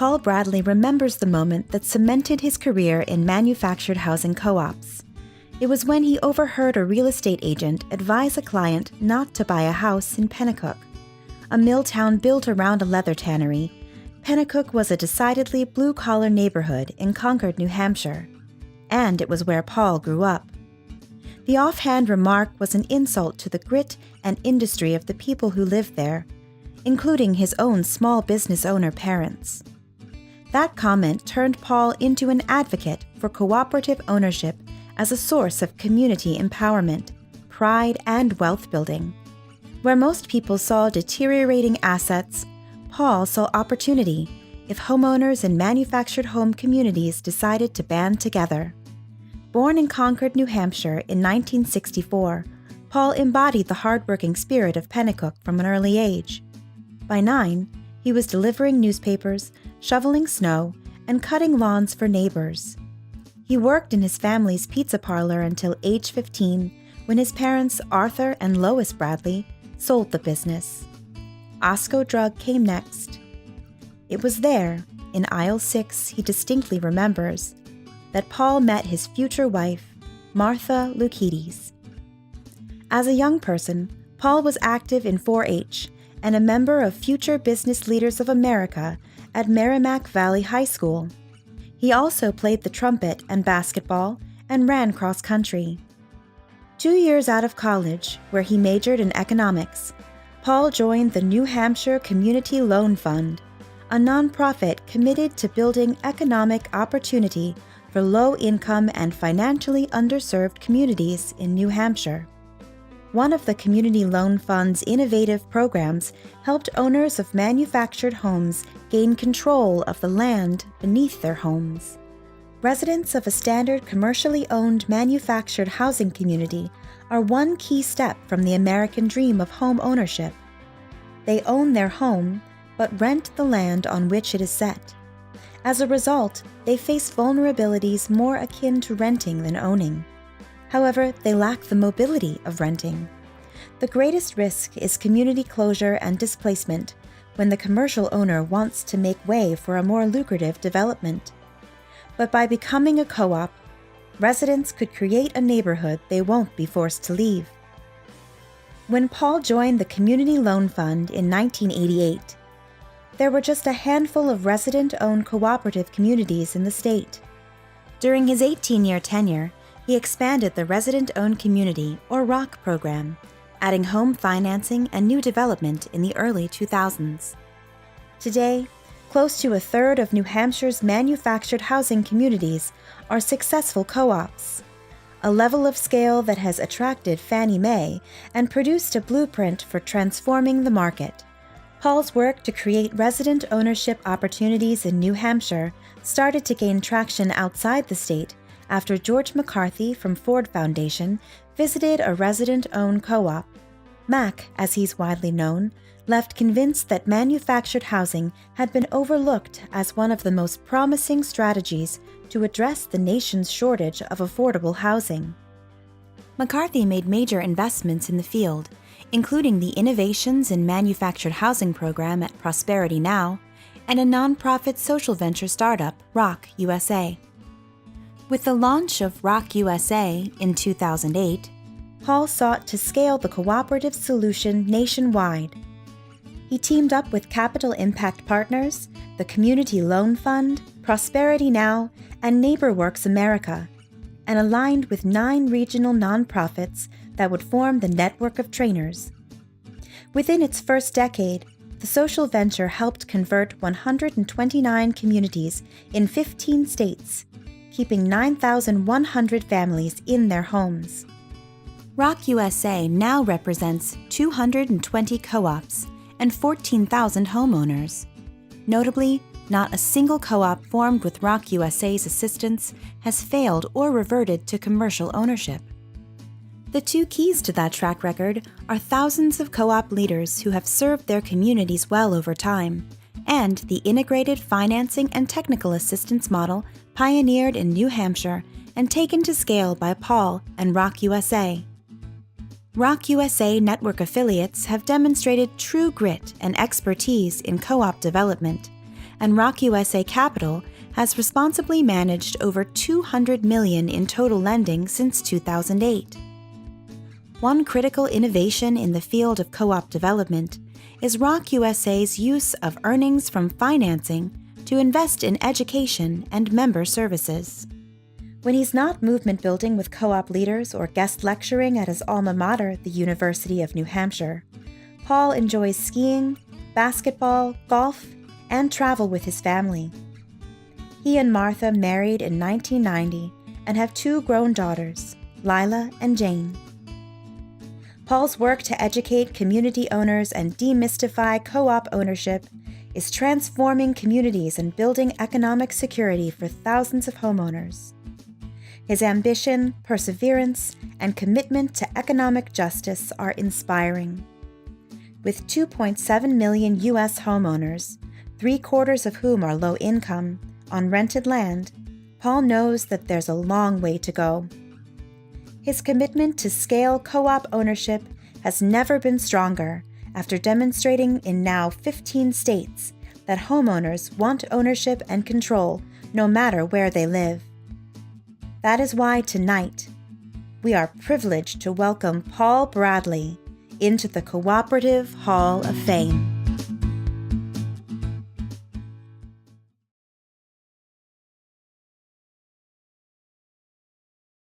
Paul Bradley remembers the moment that cemented his career in manufactured housing co-ops. It was when he overheard a real estate agent advise a client not to buy a house in Pennacook, a mill town built around a leather tannery. Pennacook was a decidedly blue-collar neighborhood in Concord, New Hampshire, and it was where Paul grew up. The offhand remark was an insult to the grit and industry of the people who lived there, including his own small business owner parents. That comment turned Paul into an advocate for cooperative ownership as a source of community empowerment, pride, and wealth building. Where most people saw deteriorating assets, Paul saw opportunity if homeowners in manufactured home communities decided to band together. Born in Concord, New Hampshire in 1964, Paul embodied the hardworking spirit of Pennacook from an early age. By 9, he was delivering newspapers, shoveling snow, and cutting lawns for neighbors. He worked in his family's pizza parlor until age 15, when his parents, Arthur and Lois Bradley, sold the business. Osco Drug came next. It was there, in aisle 6, he distinctly remembers, that Paul met his future wife, Martha Lukides. As a young person, Paul was active in 4-H and a member of Future Business Leaders of America at Merrimack Valley High School. He also played the trumpet and basketball and ran cross-country. 2 years out of college, where he majored in economics, Paul joined the New Hampshire Community Loan Fund, a nonprofit committed to building economic opportunity for low-income and financially underserved communities in New Hampshire. One of the Community Loan Fund's innovative programs helped owners of manufactured homes gain control of the land beneath their homes. Residents of a standard commercially owned manufactured housing community are one key step from the American dream of home ownership. They own their home, but rent the land on which it is set. As a result, they face vulnerabilities more akin to renting than owning. However, they lack the mobility of renting. The greatest risk is community closure and displacement when the commercial owner wants to make way for a more lucrative development. But by becoming a co-op, residents could create a neighborhood they won't be forced to leave. When Paul joined the Community Loan Fund in 1988, there were just a handful of resident-owned cooperative communities in the state. During his 18-year tenure, he expanded the Resident-Owned Community, or ROC program, adding home financing and new development in the early 2000s. Today, close to a third of New Hampshire's manufactured housing communities are successful co-ops, a level of scale that has attracted Fannie Mae and produced a blueprint for transforming the market. Paul's work to create resident ownership opportunities in New Hampshire started to gain traction outside the state after George McCarthy from Ford Foundation visited a resident-owned co-op. Mac, as he's widely known, left convinced that manufactured housing had been overlooked as one of the most promising strategies to address the nation's shortage of affordable housing. McCarthy made major investments in the field, including the Innovations in Manufactured Housing program at Prosperity Now and a nonprofit social venture startup, ROC USA. With the launch of ROC USA in 2008, Paul sought to scale the cooperative solution nationwide. He teamed up with Capital Impact Partners, the Community Loan Fund, Prosperity Now, and NeighborWorks America, and aligned with 9 regional nonprofits that would form the network of trainers. Within its first decade, the social venture helped convert 129 communities in 15 states, keeping 9,100 families in their homes. ROC USA now represents 220 co-ops and 14,000 homeowners. Notably, not a single co-op formed with ROC USA's assistance has failed or reverted to commercial ownership. The 2 keys to that track record are thousands of co-op leaders who have served their communities well over time, and the integrated financing and technical assistance model pioneered in New Hampshire and taken to scale by Paul and ROC USA. ROC USA network affiliates have demonstrated true grit and expertise in co-op development, and Rock USA Capital has responsibly managed over $200 million in total lending since 2008. One critical innovation in the field of co-op development is Rock USA's use of earnings from financing to invest in education and member services. When he's not movement building with co-op leaders or guest lecturing at his alma mater, the University of New Hampshire, Paul enjoys skiing, basketball, golf, and travel with his family. He and Martha married in 1990 and have 2 grown daughters, Lila and Jane. Paul's work to educate community owners and demystify co-op ownership is transforming communities and building economic security for thousands of homeowners. His ambition, perseverance, and commitment to economic justice are inspiring. With 2.7 million U.S. homeowners, 3/4 of whom are low income, on rented land, Paul knows that there's a long way to go. His commitment to scale co-op ownership has never been stronger after demonstrating in now 15 states that homeowners want ownership and control no matter where they live. That is why tonight, we are privileged to welcome Paul Bradley into the Cooperative Hall of Fame.